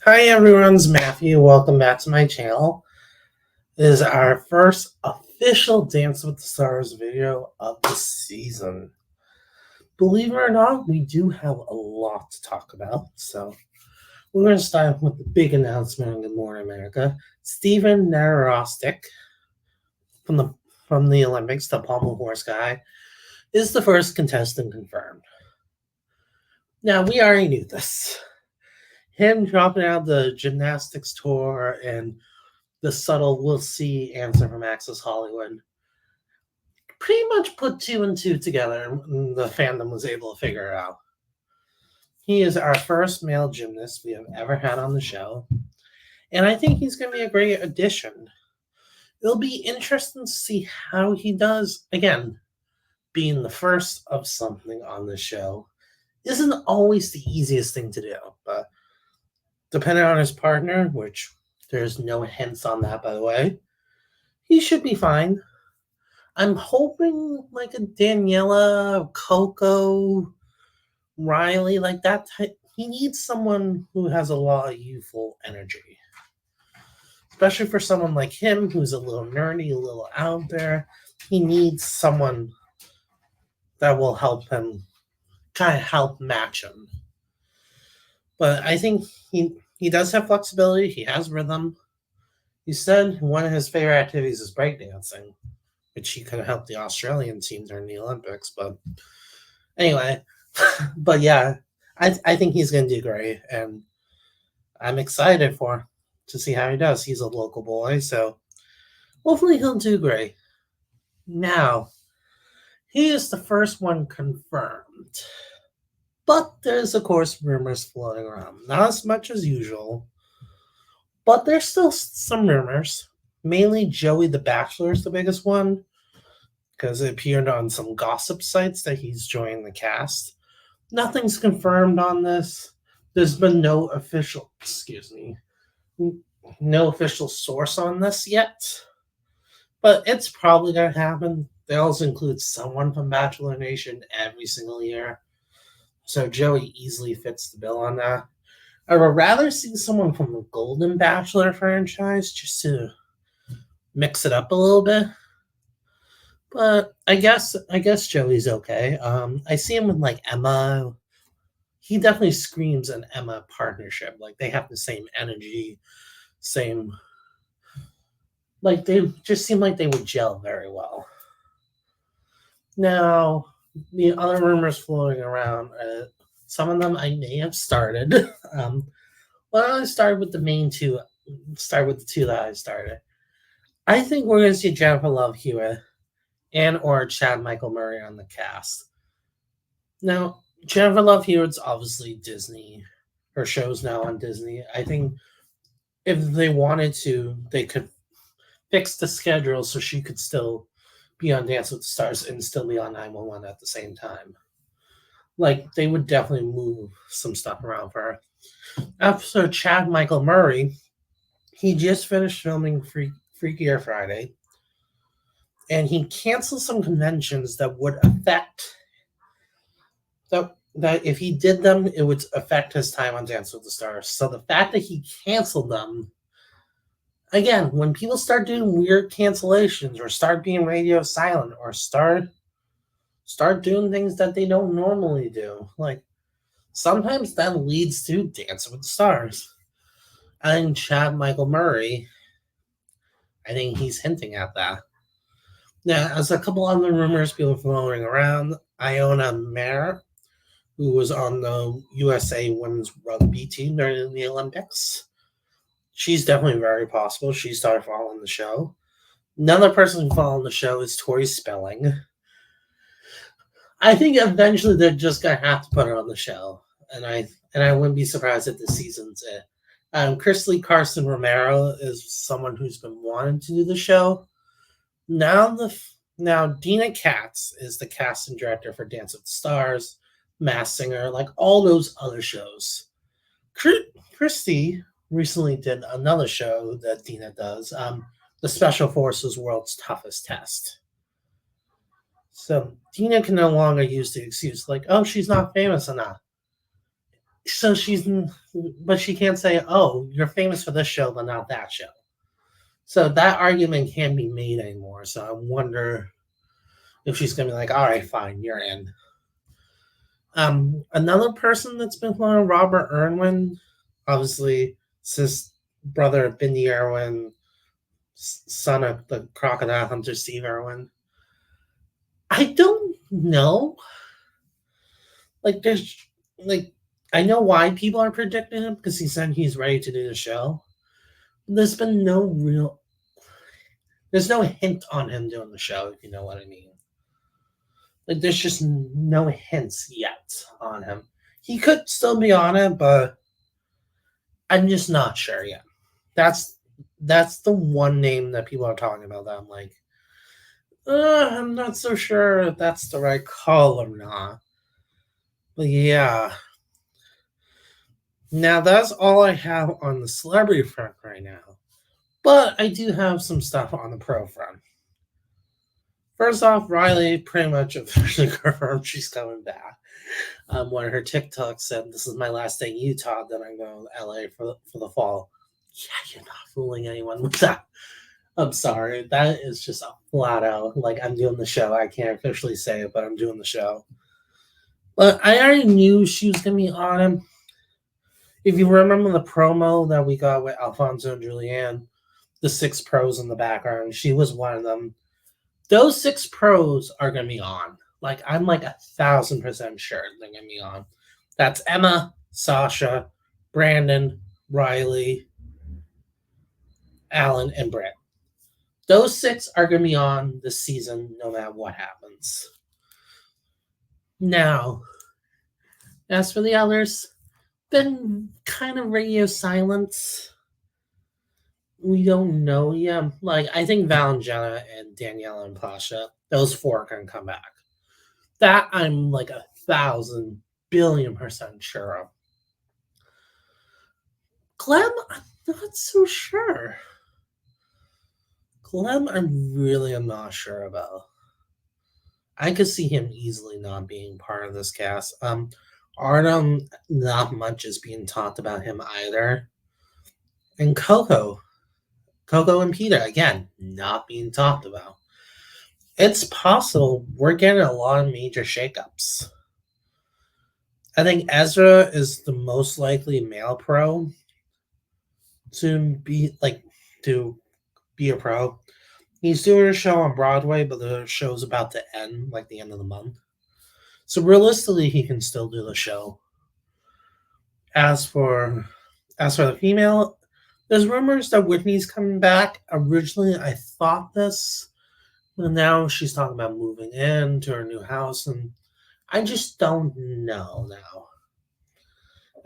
Hi everyone, it's Matthew. Welcome back to my channel. This is our first official Dance with the Stars video of the season. Believe it or not, we do have a lot to talk about. So we're going to start with the big announcement on Good Morning America. Stephen Nedoroscik from the Olympics, the pommel horse guy, is the first contestant confirmed. Now, we already knew this. Him dropping out the gymnastics tour and the subtle "we'll see" answer from Access Hollywood pretty much put two and two together, and the fandom was able to figure it out. He is our first male gymnast we have ever had on the show, and I think he's going to be a great addition. It'll be interesting to see how he does. Again, being the first of something on the show isn't always the easiest thing to do, but depending on his partner, which there's no hints on that, by the way, he should be fine. I'm hoping like a Daniela, Coco, Riley, like that type. He needs someone who has a lot of youthful energy. Especially for someone like him who's a little nerdy, a little out there. He needs someone that will help him, kind of help match him. But I think he does have flexibility. He has rhythm. He said one of his favorite activities is breakdancing, which he could have helped the Australian team during the Olympics. But anyway, but yeah, I think he's going to do great, and I'm excited to see how he does. He's a local boy, so hopefully he'll do great. Now, he is the first one confirmed, but there's of course rumors floating around. Not as much as usual, but there's still some rumors. Mainly Joey the Bachelor is the biggest one, because it appeared on some gossip sites that he's joining the cast. Nothing's confirmed on this. There's been no official source on this yet, but it's probably going to happen. They also include someone from Bachelor Nation every single year, so Joey easily fits the bill on that. I would rather see someone from the Golden Bachelor franchise just to mix it up a little bit. But I guess Joey's okay. I see him with like Emma. He definitely screams an Emma partnership. Like they have the same energy, same. Like they just seem like they would gel very well. Now, the other rumors floating around, some of them I may have started. Well, I started with the main two. Start with the two that I started. I think we're going to see Jennifer Love Hewitt and or Chad Michael Murray on the cast. Now, Jennifer Love Hewitt's obviously Disney. Her show's now on Disney. I think if they wanted to, they could fix the schedule so she could still be on Dance with the Stars and still be on 911 at the same time. Like, they would definitely move some stuff around for her. After Chad Michael Murray, he just finished filming Freakier Friday, and he canceled some conventions that would affect that if he did them, it would affect his time on Dance with the Stars. So the fact that he canceled them, again, when people start doing weird cancellations or start being radio silent or start doing things that they don't normally do, like sometimes that leads to Dance with the Stars. And Chad Michael Murray, I think he's hinting at that. Now, as a couple other rumors people flowing around, Iona Mayer, who was on the USA women's rugby team during the Olympics, she's definitely very possible. She started following the show. Another person following the show is Tori Spelling. I think eventually they're just gonna have to put her on the show, and I wouldn't be surprised if this season's it. Chrisley Carson Romero is someone who's been wanting to do the show. Now Dina Katz is the casting director for Dance with the Stars, Masked Singer, like all those other shows. Christy recently did another show that Dina does, the Special Forces World's Toughest Test. So Dina can no longer use the excuse like, oh, she's not famous enough. So but she can't say, "Oh, you're famous for this show, but not that show." So that argument can't be made anymore. So I wonder if she's gonna be like, "All right, fine, you're in." Another person that's been on Robert Irwin, obviously, his brother Bindi Irwin, son of the crocodile hunter Steve Irwin. I don't know. There's like I know why people are predicting him because he said he's ready to do the show. There's been there's no hint on him doing the show, if you know what I mean. There's just no hints yet on him. He could still be on it, but I'm just not sure yet. That's that's the one name that people are talking about that I'm like, I'm not so sure if that's the right call or not. But yeah. Now that's all I have on the celebrity front right now. But I do have some stuff on the pro front. First off, Riley pretty much officially confirmed she's coming back. One of her TikToks said, "This is my last day in Utah, then I'm going to LA for the fall." Yeah, you're not fooling anyone with that. I'm sorry. That is just a flat out, like, I'm doing the show. I can't officially say it, but I'm doing the show. But I already knew she was going to be on him. If you remember the promo that we got with Alfonso and Julianne, the 6 pros in the background, she was one of them. Those 6 pros are going to be on. Like, I'm like 1,000% sure they're going to be on. That's Emma, Sasha, Brandon, Riley, Alan, and Britt. Those 6 are going to be on this season no matter what happens. Now, as for the others, been kind of radio silence. We don't know yet. Like, I think Val and Jenna and Danielle and Pasha, those 4 can come back. That I'm like 1,000 billion% sure of. Clem, I'm not so sure. Clem, I really am not sure about. I could see him easily not being part of this cast. Artem, not much is being talked about him either. And Coco and Peter, again, not being talked about. It's possible we're getting a lot of major shakeups. I think Ezra is the most likely male pro to be a pro. He's doing a show on Broadway, but the show's about to end, like the end of the month. So realistically, he can still do the show. As for the female, there's rumors that Whitney's coming back. Originally, I thought this, but now she's talking about moving into her new house, and I just don't know now.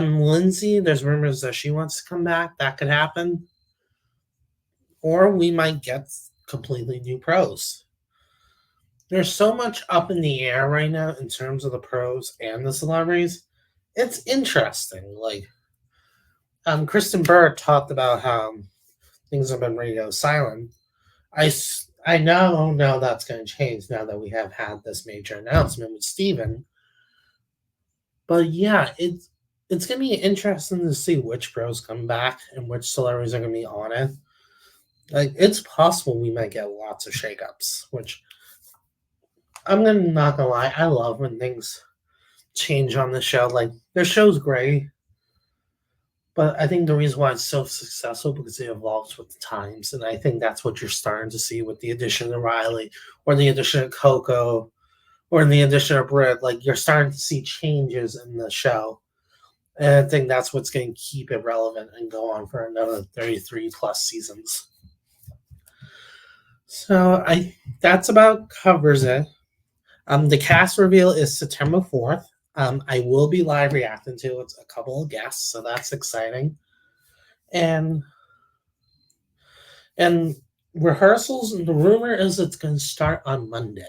Lindsay, there's rumors that she wants to come back. That could happen. Or we might get completely new pros. There's so much up in the air right now in terms of the pros and the celebrities. It's interesting. Like, Kristen Bird talked about how things have been radio silent. I know that's going to change now that we have had this major announcement with Stephen. But yeah, it's going to be interesting to see which pros come back and which celebrities are going to be on it. Like, it's possible we might get lots of shakeups, which I'm not gonna lie, I love when things change on the show. Like, their show's great, but I think the reason why it's so successful because it evolves with the times, and I think that's what you're starting to see with the addition of Riley, or the addition of Coco, or the addition of Britt. Like, you're starting to see changes in the show, and I think that's what's going to keep it relevant and go on for another 33 plus seasons. So that's about covers it. The cast reveal is September 4th. I will be live reacting to it. A couple of guests, so that's exciting. And rehearsals, and the rumor is it's going to start on Monday.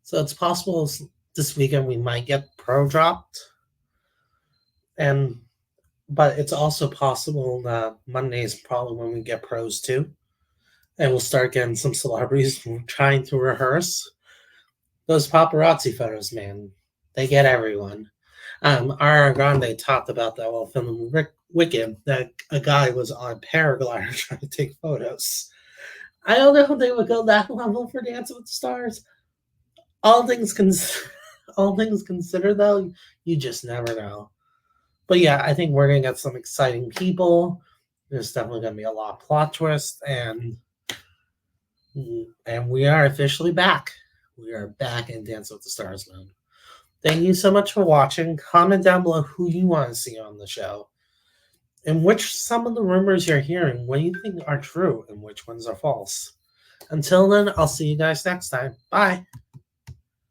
So it's possible this weekend we might get pro dropped. But it's also possible that Monday is probably when we get pros too. And we'll start getting some celebrities trying to rehearse. Those paparazzi photos, man, they get everyone. Ariana Grande talked about that while filming Wicked, that a guy was on a paraglider trying to take photos. I don't know if they would go that level for Dancing with the Stars. All things all things considered, though, you just never know. But yeah, I think we're gonna get some exciting people. There's definitely gonna be a lot of plot twists, and we are officially back. We are back in Dance with the Stars mode. Thank you so much for watching. Comment down below who you want to see on the show, and which some of the rumors you're hearing, what do you think are true and which ones are false. Until then, I'll see you guys next time. Bye.